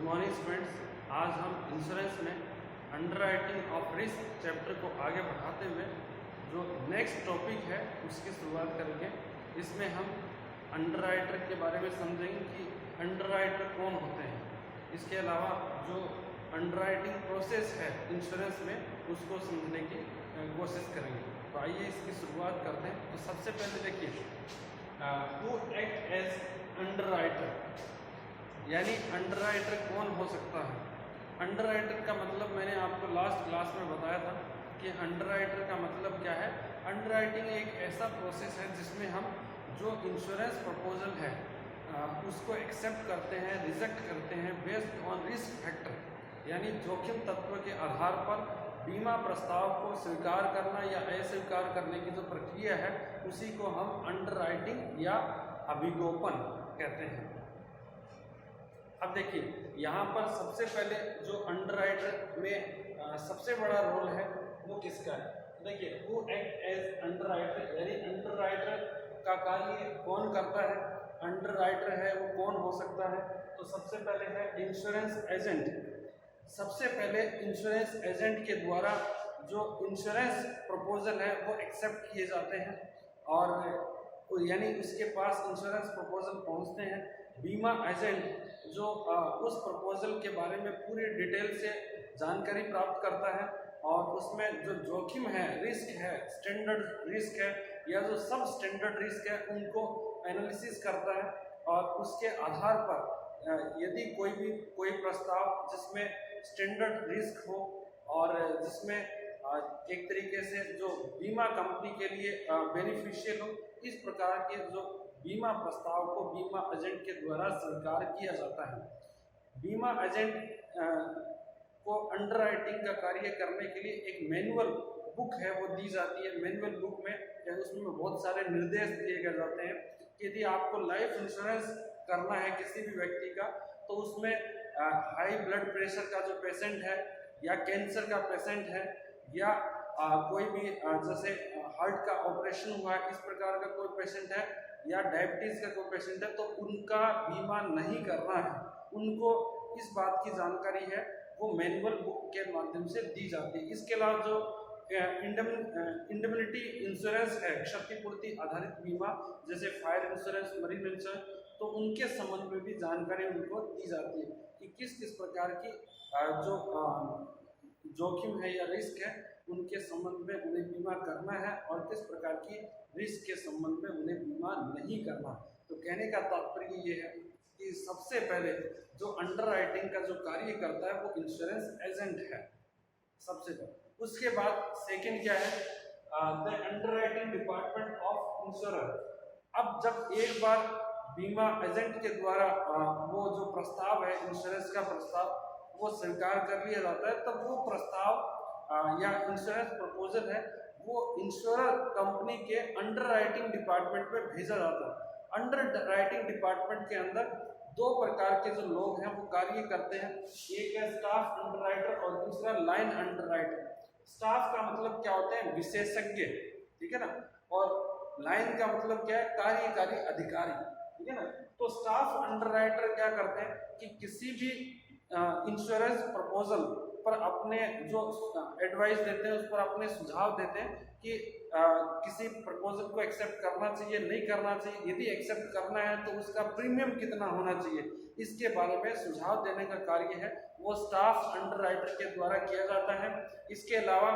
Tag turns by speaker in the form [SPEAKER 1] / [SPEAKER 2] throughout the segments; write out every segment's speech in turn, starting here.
[SPEAKER 1] Good morning students. आज हम insurance में अंडरराइटिंग ऑफ रिस्क चैप्टर को आगे बढ़ाते हुए जो नेक्स्ट टॉपिक है उसकी शुरुआत करेंगे। इसमें हम अंडरराइटर के बारे में समझेंगे कि अंडरराइटर कौन होते हैं। इसके अलावा जो अंडरराइटिंग प्रोसेस है इंश्योरेंस में उसको समझने की कोशिश करेंगे। तो आइए इसकी शुरुआत करते हैं। तो सबसे पहले देखिए हु एक्ट एज अंडरराइटर, यानी अंडरराइटर कौन हो सकता है। अंडरराइटर का मतलब मैंने आपको लास्ट क्लास में बताया था कि अंडरराइटर का मतलब क्या है। अंडरराइटिंग एक ऐसा प्रोसेस है जिसमें हम जो इंश्योरेंस प्रपोजल है उसको एक्सेप्ट करते हैं, रिजेक्ट करते हैं बेस्ड ऑन रिस्क फैक्टर, यानी जोखिम तत्व के आधार पर बीमा प्रस्ताव को स्वीकार करना या अस्वीकार करने की जो प्रक्रिया है उसी को हम अंडरराइटिंग या अभिगोपन कहते हैं। अब देखिए यहाँ पर सबसे पहले जो अंडरराइटर में सबसे बड़ा रोल है वो किसका है। देखिए हु एक्ट एज अंडरराइटर, यानी अंडरराइटर का कार्य कौन करता है। अंडरराइटर है वो कौन हो सकता है। तो सबसे पहले है इंश्योरेंस एजेंट। सबसे पहले इंश्योरेंस एजेंट के द्वारा जो इंश्योरेंस प्रपोजल है वो एक्सेप्ट किए जाते हैं और यानी उसके पास इंश्योरेंस प्रपोजल पहुंचते हैं। बीमा एजेंट जो उस प्रपोजल के बारे में पूरी डिटेल से जानकारी प्राप्त करता है और उसमें जो जोखिम है, रिस्क है, स्टैंडर्ड रिस्क है या जो सब स्टैंडर्ड रिस्क है उनको एनालिसिस करता है और उसके आधार पर यदि कोई प्रस्ताव जिसमें स्टैंडर्ड रिस्क हो और जिसमें एक तरीके से जो बीमा कंपनी के लिए बेनिफिशियल हो, इस प्रकार के जो बीमा प्रस्ताव को बीमा एजेंट के द्वारा स्वीकार किया जाता है। बीमा एजेंट को अंडरराइटिंग का कार्य करने के लिए एक मैनुअल बुक है वो दी जाती है। मैनुअल बुक में उसमें बहुत सारे निर्देश दिए गए जाते हैं कि यदि आपको लाइफ इंश्योरेंस करना है किसी भी व्यक्ति का तो उसमें हाई ब्लड प्रेशर का जो पेशेंट है या कैंसर का पेशेंट है या कोई भी जैसे हार्ट का ऑपरेशन हुआ है इस प्रकार का कोई पेशेंट है या डायबिटीज का कोई पेशेंट है तो उनका बीमा नहीं करना है। उनको इस बात की जानकारी है वो मैनुअल बुक के माध्यम से दी जाती है। इसके अलावा जो इंडेमनिटी इंश्योरेंस है, क्षतिपूर्ति आधारित बीमा जैसे फायर इंश्योरेंस, मरीन इंश्योरेंस, तो उनके संबंध में भी जानकारी उनको दी जाती है कि किस किस प्रकार की जो जोखिम है या रिस्क है उनके संबंध में उन्हें बीमा करना है और किस प्रकार की रिस्क के संबंध में उन्हें बीमा नहीं करना। तो कहने का तात्पर्य ये है कि सबसे पहले जो अंडरराइटिंग का जो कार्य करता है वो इंश्योरेंस एजेंट है सबसे पहले। उसके बाद सेकंड क्या है, the underwriting department of insurer. अब जब एक बार बीमा एजेंट के द्वारा वो जो प्रस्ताव है इंश्योरेंस का प्रस्ताव वो स्वीकार कर लिया जाता है तब वो प्रस्ताव या इंश्योरेंस प्रपोजल है वो इंश्योरर कंपनी के अंडरराइटिंग डिपार्टमेंट में भेजा जाता है। अंडरराइटिंग डिपार्टमेंट के अंदर दो प्रकार के जो लोग हैं वो कार्य करते हैं। एक है स्टाफ अंडरराइटर और दूसरा लाइन अंडरराइटर। स्टाफ का मतलब क्या होते हैं, विशेषज्ञ, ठीक है ना, और लाइन का मतलब क्या है, कार्यकारी अधिकारी, ठीक है ना। तो स्टाफ अंडरराइटर क्या करते हैं कि किसी भी इंश्योरेंस प्रपोजल पर अपने जो एडवाइस देते हैं उस पर अपने सुझाव देते हैं कि किसी प्रपोजल को एक्सेप्ट करना चाहिए, नहीं करना चाहिए, यदि एक्सेप्ट करना है तो उसका प्रीमियम कितना होना चाहिए, इसके बारे में सुझाव देने का कार्य है वो स्टाफ अंडरराइटर के द्वारा किया जाता है। इसके अलावा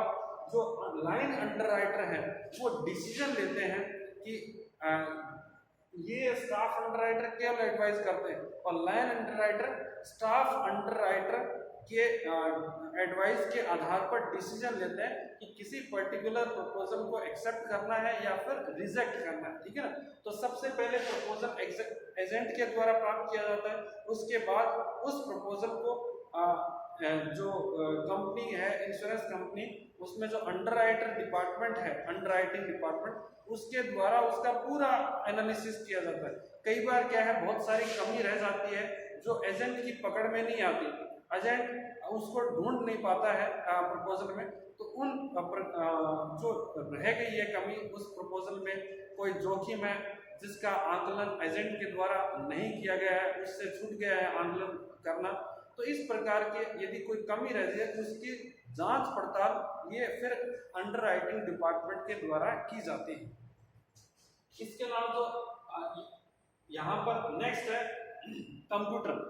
[SPEAKER 1] जो लाइन अंडरराइटर है वो डिसीजन लेते हैं कि ये स्टाफ अंडरराइटर केवल एडवाइस करते हैं और लाइन अंडरराइटर स्टाफ अंडरराइटर के एडवाइस के आधार पर डिसीजन लेते हैं कि किसी पर्टिकुलर प्रपोजल को एक्सेप्ट करना है या फिर रिजेक्ट करना है, ठीक है ना। तो सबसे पहले प्रपोजल एजेंट के द्वारा प्राप्त किया जाता है, उसके बाद उस प्रपोजल को जो कंपनी है इंश्योरेंस कंपनी उसमें जो अंडरराइटर डिपार्टमेंट है, अंडरराइटिंग डिपार्टमेंट, उसके द्वारा उसका पूरा एनालिसिस किया जाता है। कई बार क्या है बहुत सारी कमी रह जाती है जो एजेंट की पकड़ में नहीं आती, एजेंट उसको ढूंढ नहीं पाता है प्रपोजल में, तो उन जो रह गई है कमी उस प्रपोजल में कोई जोखिम है जिसका आकलन एजेंट के द्वारा नहीं किया गया है, उससे छूट गया है आकलन करना, तो इस प्रकार के यदि कोई कमी रह जाए तो उसकी जांच पड़ताल ये फिर अंडर राइटिंग डिपार्टमेंट के द्वारा की जाती है। इसके अलावा जो यहाँ पर नेक्स्ट है कंप्यूटर।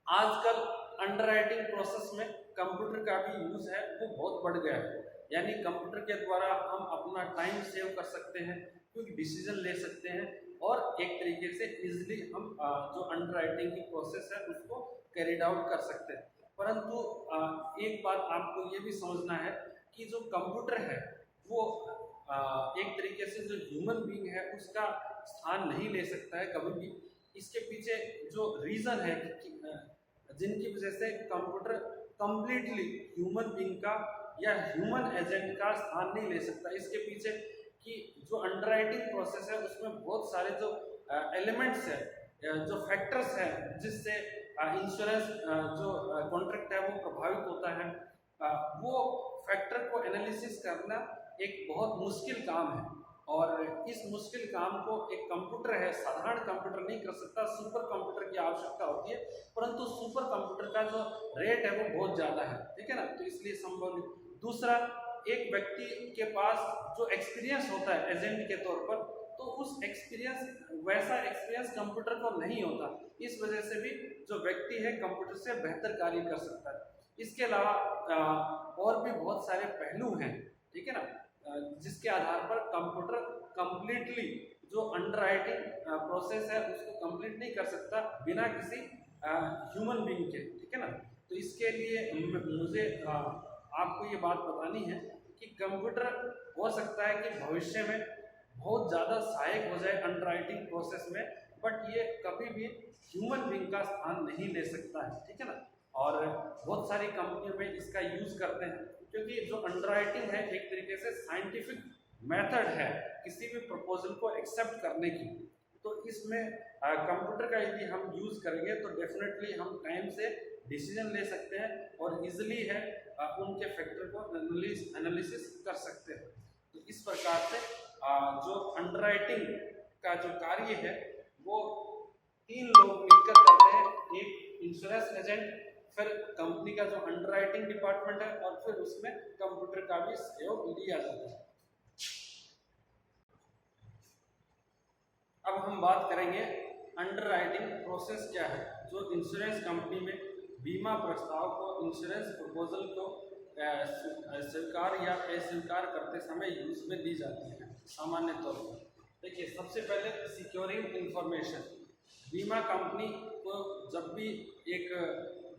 [SPEAKER 1] आजकल अंडर राइटिंग प्रोसेस में कंप्यूटर का भी यूज है वो बहुत बढ़ गया है, यानी कंप्यूटर के द्वारा हम अपना टाइम सेव कर सकते हैं, क्विक डिसीजन ले सकते हैं और एक तरीके से इजीली हम जो अंडर राइटिंग की प्रोसेस है उसको कैरिड आउट कर सकते हैं। परंतु एक बात आपको ये भी समझना है कि जो कंप्यूटर है वो एक तरीके से जो ह्यूमन बीइंग है उसका स्थान नहीं ले सकता है कभी भी। इसके पीछे जो रीज़न है जिनकी वजह से कंप्यूटर कंप्लीटली ह्यूमन बीइंग का या ह्यूमन एजेंट का स्थान नहीं ले सकता, इसके पीछे कि जो अंडर राइटिंग प्रोसेस है उसमें बहुत सारे जो एलिमेंट्स है, जो फैक्टर्स हैं जिससे इंश्योरेंस जो कॉन्ट्रैक्ट है वो प्रभावित होता है, वो फैक्टर को एनालिसिस करना एक बहुत मुश्किल काम है और इस मुश्किल काम को एक कंप्यूटर है, साधारण कंप्यूटर नहीं कर सकता, सुपर कंप्यूटर की आवश्यकता होती है। परंतु सुपर कंप्यूटर का जो रेट है वो बहुत ज़्यादा है, ठीक है ना, तो इसलिए संभव नहीं। दूसरा, एक व्यक्ति के पास जो एक्सपीरियंस होता है एजेंट के तौर पर, तो उस वैसा एक्सपीरियंस कंप्यूटर को नहीं होता, इस वजह से भी जो व्यक्ति है कंप्यूटर से बेहतर कार्य कर सकता है। इसके अलावा और भी बहुत सारे पहलू हैं, ठीक है ना, जिसके आधार पर कंप्यूटर कंप्लीटली जो अंडर राइटिंग प्रोसेस है उसको कंप्लीट नहीं कर सकता बिना किसी ह्यूमन बीइंग के, ठीक है ना। तो इसके लिए मुझे आपको ये बात बतानी है कि कंप्यूटर हो सकता है कि भविष्य में बहुत ज़्यादा सहायक हो जाए अंडर राइटिंग प्रोसेस में, बट ये कभी भी ह्यूमन बीइंग का स्थान नहीं ले सकता है, ठीक है ना। और बहुत सारी कंपनियों में इसका यूज़ करते हैं क्योंकि जो अंडर राइटिंग है एक तरीके से साइंटिफिक मेथड है किसी भी प्रपोजल को एक्सेप्ट करने की। तो इसमें कंप्यूटर का यदि हम यूज़ करेंगे तो डेफिनेटली हम टाइम से डिसीजन ले सकते हैं और इजीली है उनके फैक्टर को एनालिसिस कर सकते हैं। तो इस प्रकार से जो अंडर राइटिंग का जो कार्य है वो 3 लोग मिलकर करते हैं, एक इंश्योरेंस एजेंट, फिर कंपनी का जो अंडर राइटिंग डिपार्टमेंट है और फिर उसमें कंप्यूटर का भी सहयोग लिया जाता है। अब हम बात करेंगे अंडर राइटिंग प्रोसेस क्या है, जो इंश्योरेंस कंपनी में बीमा प्रस्ताव को, इंश्योरेंस प्रपोजल को स्वीकार या अस्वीकार करते समय यूज में ली जाती है सामान्य तौर पर। देखिए, सबसे पहले सिक्योरिंग इंफॉर्मेशन। बीमा कंपनी को जब भी एक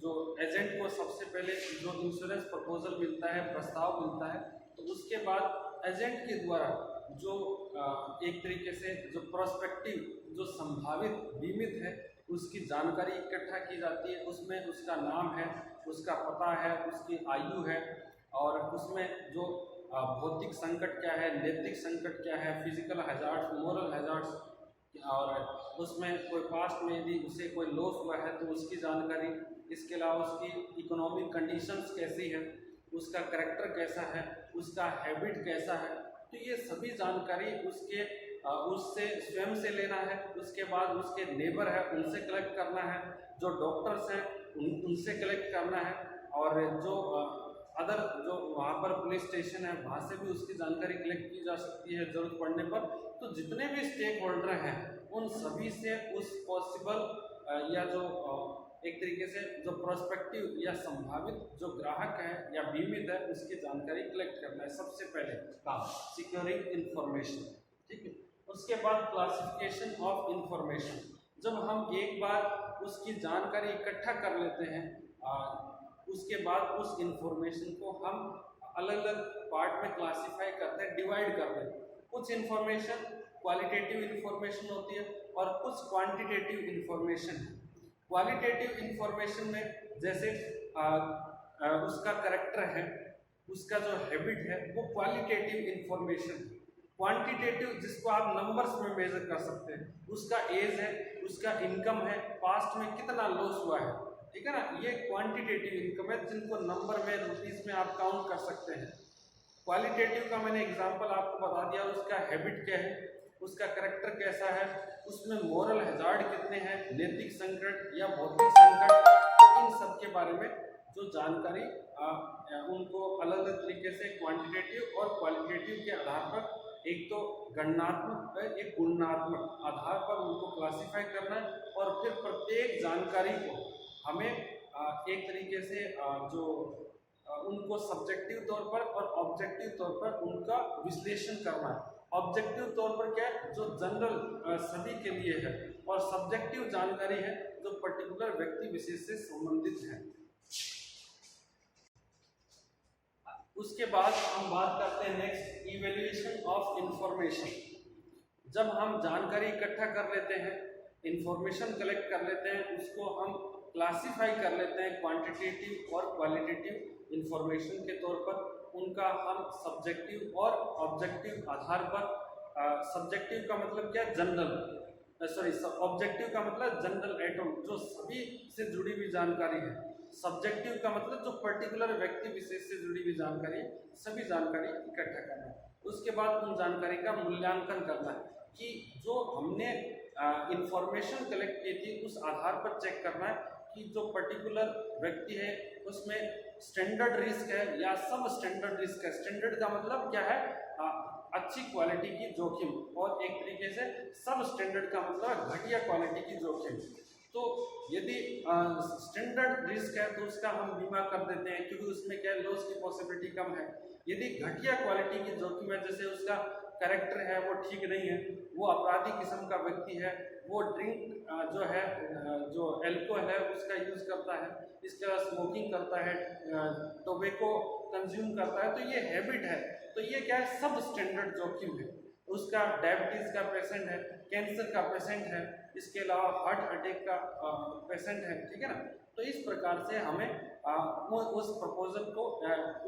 [SPEAKER 1] जो एजेंट को सबसे पहले जो इंश्योरेंस प्रपोजल मिलता है, प्रस्ताव मिलता है, तो उसके बाद एजेंट के द्वारा जो एक तरीके से जो प्रोस्पेक्टिव, जो संभावित बीमित है, उसकी जानकारी इकट्ठा की जाती है। उसमें उसका नाम है, उसका पता है, उसकी आयु है और उसमें जो भौतिक संकट क्या है, नैतिक संकट क्या है, फिजिकल हैजार्ड्स, मोरल हैजार्ड्स, और उसमें कोई पास्ट में यदि उसे कोई लॉस हुआ है तो उसकी जानकारी। इसके अलावा उसकी इकोनॉमिक कंडीशंस कैसी है, उसका कैरेक्टर कैसा है, उसका हैबिट कैसा है, तो ये सभी जानकारी उससे स्वयं से लेना है। उसके बाद उसके नेबर है उनसे कलेक्ट करना है, जो डॉक्टर्स हैं उनसे कलेक्ट करना है और जो अदर जो वहाँ पर पुलिस स्टेशन है वहाँ से भी उसकी जानकारी कलेक्ट की जा सकती है ज़रूरत पड़ने पर। तो जितने भी स्टेक होल्डर हैं उन सभी से उस पॉसिबल या जो एक तरीके से जो प्रोस्पेक्टिव या संभावित जो ग्राहक है या बीमित है उसकी जानकारी कलेक्ट करना है सबसे पहले काम, सिक्योरिंग इंफॉर्मेशन, ठीक है। उसके बाद क्लासिफिकेशन ऑफ इंफॉर्मेशन। जब हम एक बार उसकी जानकारी इकट्ठा कर लेते हैं, उसके बाद उस इंफॉर्मेशन को हम अलग अलग पार्ट में क्लासिफाई करते हैं, डिवाइड करते हैं। कुछ इंफॉर्मेशन क्वालिटेटिव इंफॉर्मेशन होती है और कुछ क्वांटिटेटिव इंफॉर्मेशन है। क्वालिटेटिव इंफॉर्मेशन में जैसे उसका कैरेक्टर है, उसका जो हैबिट है, वो क्वालिटेटिव इंफॉर्मेशन है। क्वांटिटेटिव जिसको आप नंबर्स में मेजर कर सकते हैं, उसका एज है, उसका इनकम है, पास्ट में कितना लॉस हुआ है, ठीक है ना, ये क्वांटिटेटिव इनकम है जिनको नंबर में, रुपीस में आप काउंट कर सकते हैं। क्वालिटेटिव का मैंने एग्जांपल आपको बता दिया, उसका हैबिट क्या है, उसका कैरेक्टर कैसा है, उसमें मोरल हैजार्ड कितने हैं, नैतिक संकट या भौतिक संकट, तो सब के बारे में जो जानकारी उनको अलग अलग तरीके से क्वांटिटेटिव और क्वालिटेटिव के आधार पर, एक तो गणनात्मक एक गुणात्मक आधार पर उनको क्लासिफाई करना है, और फिर प्रत्येक जानकारी को हमें एक तरीके से जो उनको सब्जेक्टिव तौर पर और ऑब्जेक्टिव तौर पर उनका विश्लेषण करना है। ऑब्जेक्टिव तौर पर क्या है, जो जनरल सभी के लिए है, और सब्जेक्टिव जानकारी है जो पर्टिकुलर व्यक्ति विशेष से संबंधित है। उसके बाद हम बात करते हैं नेक्स्ट, इवैल्यूएशन ऑफ इंफॉर्मेशन। जब हम जानकारी इकट्ठा कर लेते हैं, इंफॉर्मेशन कलेक्ट कर लेते हैं, उसको हम क्लासिफाई कर लेते हैं क्वांटिटेटिव और क्वालिटेटिव इंफॉर्मेशन के तौर पर, उनका हम सब्जेक्टिव और ऑब्जेक्टिव आधार पर, सब्जेक्टिव का मतलब क्या, जनरल, ऑब्जेक्टिव का मतलब जनरल आइटम जो सभी से जुड़ी हुई जानकारी है, सब्जेक्टिव का मतलब जो पर्टिकुलर व्यक्ति विशेष से जुड़ी हुई जानकारी है, सभी जानकारी इकट्ठा करना है। उसके बाद उन जानकारी का मूल्यांकन करना है कि जो हमने इंफॉर्मेशन कलेक्ट की थी उस आधार पर चेक करना है कि जो पर्टिकुलर व्यक्ति है उसमें स्टैंडर्ड रिस्क है या सब स्टैंडर्ड रिस्क है। स्टैंडर्ड का मतलब क्या है, अच्छी क्वालिटी की जोखिम, और एक तरीके से सब स्टैंडर्ड का मतलब घटिया क्वालिटी की जोखिम। तो यदि स्टैंडर्ड रिस्क है तो उसका हम बीमा कर देते हैं क्योंकि उसमें क्या है, लॉस की पॉसिबिलिटी कम है। यदि घटिया क्वालिटी की जोखिम है, जैसे उसका कैरेक्टर है वो ठीक नहीं है, वो अपराधी किस्म का व्यक्ति है, वो ड्रिंक जो है जो एल्कोहल है उसका यूज़ करता है, इसके बाद स्मोकिंग करता है, टोबैको कंज्यूम करता है, तो ये हैबिट है, तो ये क्या है, सब स्टैंडर्ड जोखिम है। उसका डायबिटीज़ का पेशेंट है, कैंसर का पेशेंट है, इसके अलावा हार्ट अटैक का पेशेंट है, ठीक है ना। तो इस प्रकार से हमें उस प्रपोजल को,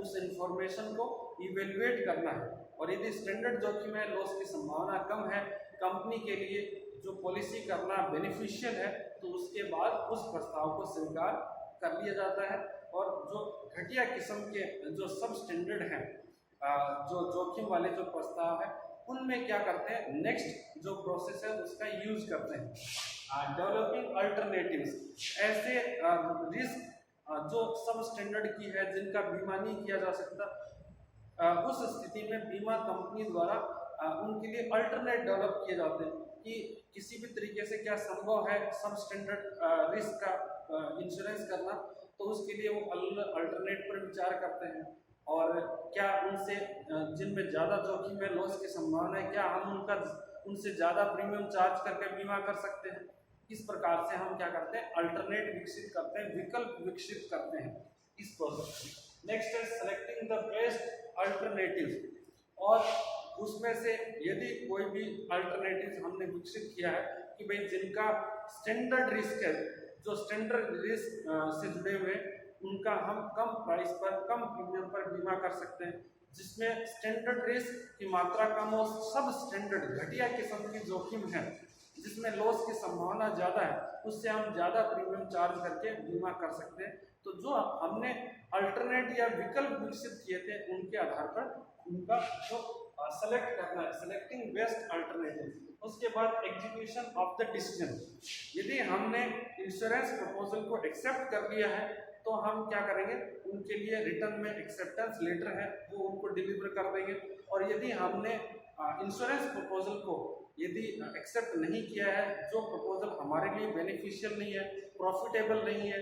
[SPEAKER 1] उस इंफॉर्मेशन को इवेल्युएट करना है, और यदि स्टैंडर्ड जोखिम है, लॉस की संभावना कम है, कंपनी के लिए जो पॉलिसी करना बेनिफिशियल है, तो उसके बाद उस प्रस्ताव को स्वीकार कर लिया जाता है। और जो घटिया किस्म के जो सब स्टैंडर्ड हैं, जो जोखिम वाले जो प्रस्ताव है, उनमें क्या करते हैं, नेक्स्ट जो प्रोसेस है उसका यूज करते हैं, डेवलपिंग अल्टरनेटिव्स। ऐसे रिस्क जो सब स्टैंडर्ड की है, जिनका बीमा नहीं किया जा सकता, उस स्थिति में बीमा कंपनी द्वारा उनके लिए अल्टरनेट डेवलप किए जाते हैं कि किसी भी तरीके से क्या संभव है सब स्टैंडर्ड रिस्क का इंश्योरेंस करना, तो उसके लिए वो अल्टरनेट पर विचार करते हैं, और क्या उनसे जिनमें ज़्यादा जोखिम है, लॉस की संभावना है, क्या हम उनसे ज़्यादा प्रीमियम चार्ज करके बीमा कर सकते हैं। इस प्रकार से हम क्या करते हैं, अल्टरनेट विकसित करते हैं, विकल्प विकसित करते हैं इस प्रोसेस में। नेक्स्ट है सेलेक्टिंग द बेस्ट अल्टरनेटिव, और उसमें से यदि कोई भी अल्टरनेटिव हमने विकसित किया है कि भाई जिनका स्टैंडर्ड रिस्क है, जो स्टैंडर्ड रिस्क से जुड़े हुए, उनका हम कम प्राइस पर, कम प्रीमियम पर बीमा कर सकते हैं, जिसमें स्टैंडर्ड रिस्क की मात्रा कम हो, सब स्टैंडर्ड घटिया किस्म की जोखिम है, जिसमें लॉस की संभावना ज़्यादा है, उससे हम ज़्यादा प्रीमियम चार्ज करके बीमा कर सकते हैं। तो जो हमने अल्टरनेट या विकल्प विकसित किए थे, उनके आधार पर उनका जो सेलेक्ट करना है, सेलेक्टिंग बेस्ट अल्टरनेटिव। उसके बाद एग्जीक्यूशन ऑफ द डिसीजन। यदि हमने इंश्योरेंस प्रपोजल को एक्सेप्ट कर लिया है, तो हम क्या करेंगे, उनके लिए रिटर्न में एक्सेप्टेंस लेटर है वो उनको डिलीवर कर देंगे। और यदि हमने इंश्योरेंस प्रपोजल को यदि एक्सेप्ट नहीं किया है, जो प्रपोजल हमारे लिए बेनिफिशियल नहीं है, प्रॉफिटेबल नहीं है,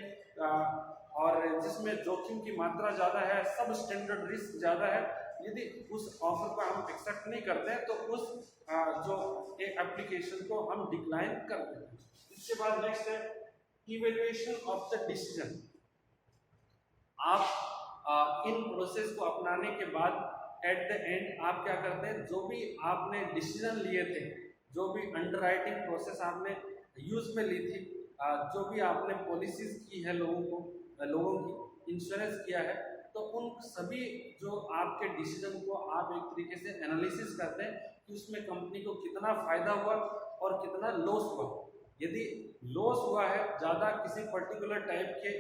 [SPEAKER 1] और जिसमें जोखिम की मात्रा ज़्यादा है, सब स्टैंडर्ड रिस्क ज़्यादा है, यदि उस ऑफर को हम एक्सेप्ट नहीं करते हैं, तो उस जो एप्लीकेशन को हम डिक्लाइन कर देते हैं। इसके बाद नेक्स्ट है इवैल्यूएशन ऑफ द डिसीजन। आप इन प्रोसेस को अपनाने के बाद एट द एंड आप क्या करते हैं, जो भी आपने डिसीजन लिए थे, जो भी अंडरराइटिंग प्रोसेस आपने यूज में ली थी, जो भी आपने पॉलिसीज की है, लोगों की इंश्योरेंस किया है, तो उन सभी जो आपके डिसीजन को आप एक तरीके से एनालिसिस करते हैं कि उसमें कंपनी को कितना फायदा हुआ और कितना लॉस हुआ। यदि लॉस हुआ है ज़्यादा किसी पर्टिकुलर टाइप के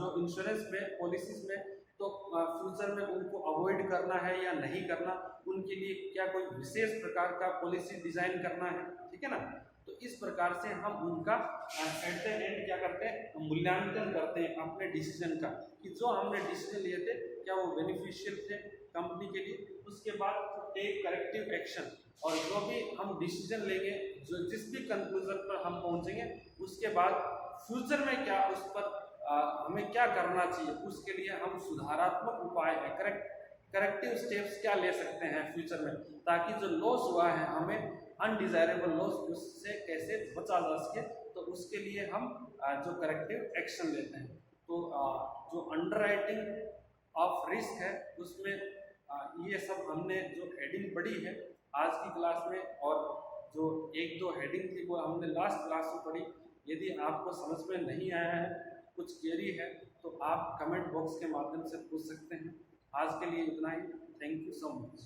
[SPEAKER 1] जो इंश्योरेंस में, पॉलिसीज में, तो फ्यूचर में उनको अवॉइड करना है या नहीं करना, उनके लिए क्या कोई विशेष प्रकार का पॉलिसी डिज़ाइन करना है, ठीक है ना। तो इस प्रकार से हम उनका एट द एंड क्या करते हैं, मूल्यांकन करते हैं अपने डिसीजन का कि जो हमने डिसीजन लिए थे क्या वो बेनिफिशियल थे कंपनी के लिए। उसके बाद टेक करेक्टिव एक्शन, और जो भी हम डिसीजन लेंगे, जो जिस भी कंक्लूजन पर हम पहुंचेंगे, उसके बाद फ्यूचर में क्या उस पर हमें क्या करना चाहिए, उसके लिए हम सुधारात्मक उपाय है, करेक्टिव स्टेप्स क्या ले सकते हैं फ्यूचर में, ताकि जो लॉस हुआ है हमें अनडिजायरेबल लॉस, उससे कैसे बचा जा सके, तो उसके लिए हम जो करेक्टिव एक्शन लेते हैं। तो जो अंडरराइटिंग ऑफ रिस्क है उसमें ये सब हमने जो हेडिंग पढ़ी है आज की क्लास में, और जो एक दो हेडिंग थी वो हमने लास्ट क्लास में पढ़ी। यदि आपको समझ में नहीं आया है, कुछ क्वेरी है, तो आप कमेंट बॉक्स के माध्यम से पूछ सकते हैं। आज के लिए इतना ही। Thank you so much.